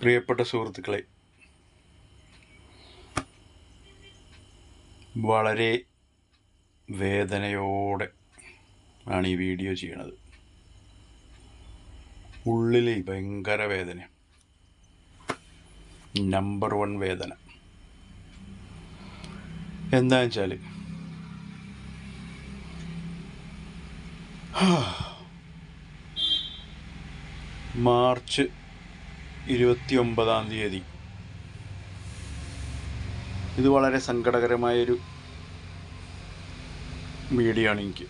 പ്രിയപ്പെട്ട സുഹൃത്തുക്കളെ, വളരെ വേദനയോടെ ആണ് ഈ വീഡിയോ ചെയ്യണത്. ഉള്ളിൽ ഭയങ്കര വേദന, നമ്പർ 1 വേദന. എന്താണെന്ന് വെച്ചാൽ മാർച്ച് 29 ഇത് വളരെ സങ്കടകരമായൊരു വീഡിയോ ആണ്. എനിക്ക്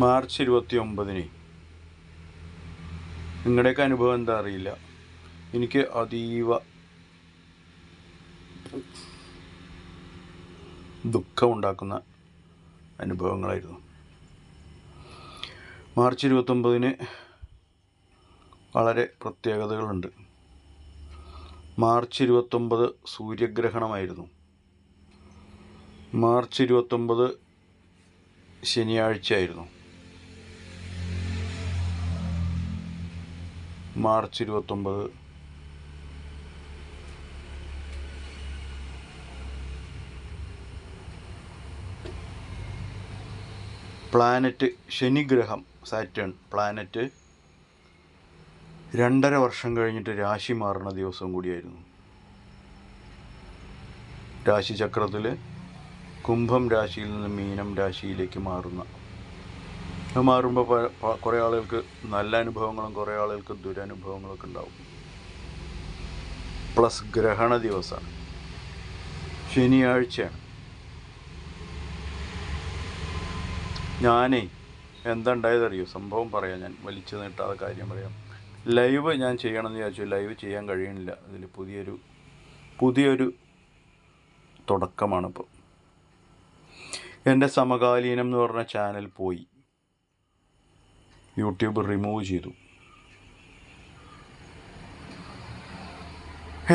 മാർച്ച് 29 നിങ്ങളുടെയൊക്കെ അനുഭവം എന്താ അറിയില്ല, എനിക്ക് അതീവ ദുഃഖമുണ്ടാക്കുന്ന അനുഭവങ്ങളായിരുന്നു. മാർച്ച് 29 വളരെ പ്രത്യേകതകളുണ്ട്. മാർച്ച് 29 സൂര്യഗ്രഹണമായിരുന്നു. മാർച്ച് 29 ശനിയാഴ്ചയായിരുന്നു. മാർച്ച് 29 പ്ലാനറ്റ്, ശനിഗ്രഹം, സാറ്റേൺ പ്ലാനറ്റ് 2.5 വർഷം കഴിഞ്ഞിട്ട് രാശി മാറുന്ന ദിവസം കൂടിയായിരുന്നു. രാശിചക്രത്തിൽ കുംഭം രാശിയിൽ നിന്ന് മീനം രാശിയിലേക്ക് മാറുമ്പോൾ കുറേ ആളുകൾക്ക് നല്ല അനുഭവങ്ങളും കുറേ ആളുകൾക്ക് ദുരനുഭവങ്ങളൊക്കെ ഉണ്ടാവും. പ്ലസ് ഗ്രഹണ ദിവസമാണ്, ശനിയാഴ്ചയാണ്. എന്താ ഉണ്ടായതറിയോ? സംഭവം പറയാം, ഞാൻ വലിച്ചു നീട്ടാതെ കാര്യം പറയാം. ലൈവ് ഞാൻ ചെയ്യണമെന്ന് വിചാരിച്ചു, ലൈവ് ചെയ്യാൻ കഴിയണില്ല. അതിൽ പുതിയൊരു തുടക്കമാണിപ്പോൾ. എൻ്റെ സമകാലീനം എന്ന് പറഞ്ഞ ചാനൽ പോയി, യൂട്യൂബ് റിമൂവ് ചെയ്തു.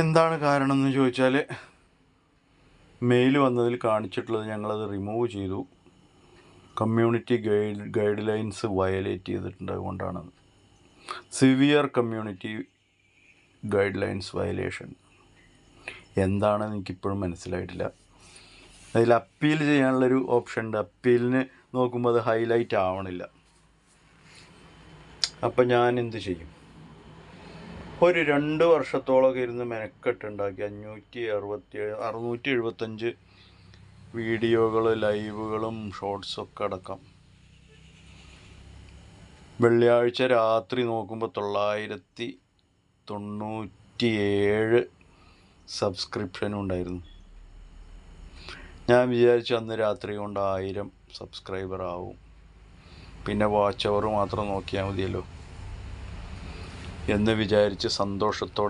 എന്താണ് കാരണം എന്ന് ചോദിച്ചാൽ, മെയിൽ വന്നതിൽ കാണിച്ചിട്ടുള്ളത് ഞങ്ങളത് റിമൂവ് ചെയ്തു, കമ്മ്യൂണിറ്റി ഗൈഡ് ലൈൻസ് വയലേറ്റ് ചെയ്തിട്ടുണ്ട്. അതുകൊണ്ടാണ് severe community guide lines violation. എന്താണെന്ന് എനിക്കിപ്പോഴും മനസ്സിലായിട്ടില്ല. അതിൽ അപ്പീൽ ചെയ്യാനുള്ളൊരു ഓപ്ഷൻ ഉണ്ട്. അപ്പീലിന് നോക്കുമ്പോൾ അത് ഹൈലൈറ്റ് ആവണില്ല. അപ്പം ഞാൻ എന്ത് ചെയ്യും? ഒരു 2 വർഷത്തോളമൊക്കെ ഇരുന്ന് മെനക്കെട്ടുണ്ടാക്കി 675 വീഡിയോകൾ, ലൈവുകളും ഷോർട്സൊക്കെ അടക്കം. വെള്ളിയാഴ്ച രാത്രി നോക്കുമ്പോൾ 997 സബ്സ്ക്രിപ്ഷനും ഉണ്ടായിരുന്നു. ഞാൻ വിചാരിച്ചു അന്ന് രാത്രി കൊണ്ട് 1000 സബ്സ്ക്രൈബർ ആവും, പിന്നെ വാച്ച് അവർ മാത്രം നോക്കിയാൽ മതിയല്ലോ എന്ന് വിചാരിച്ച് സന്തോഷത്തോടെ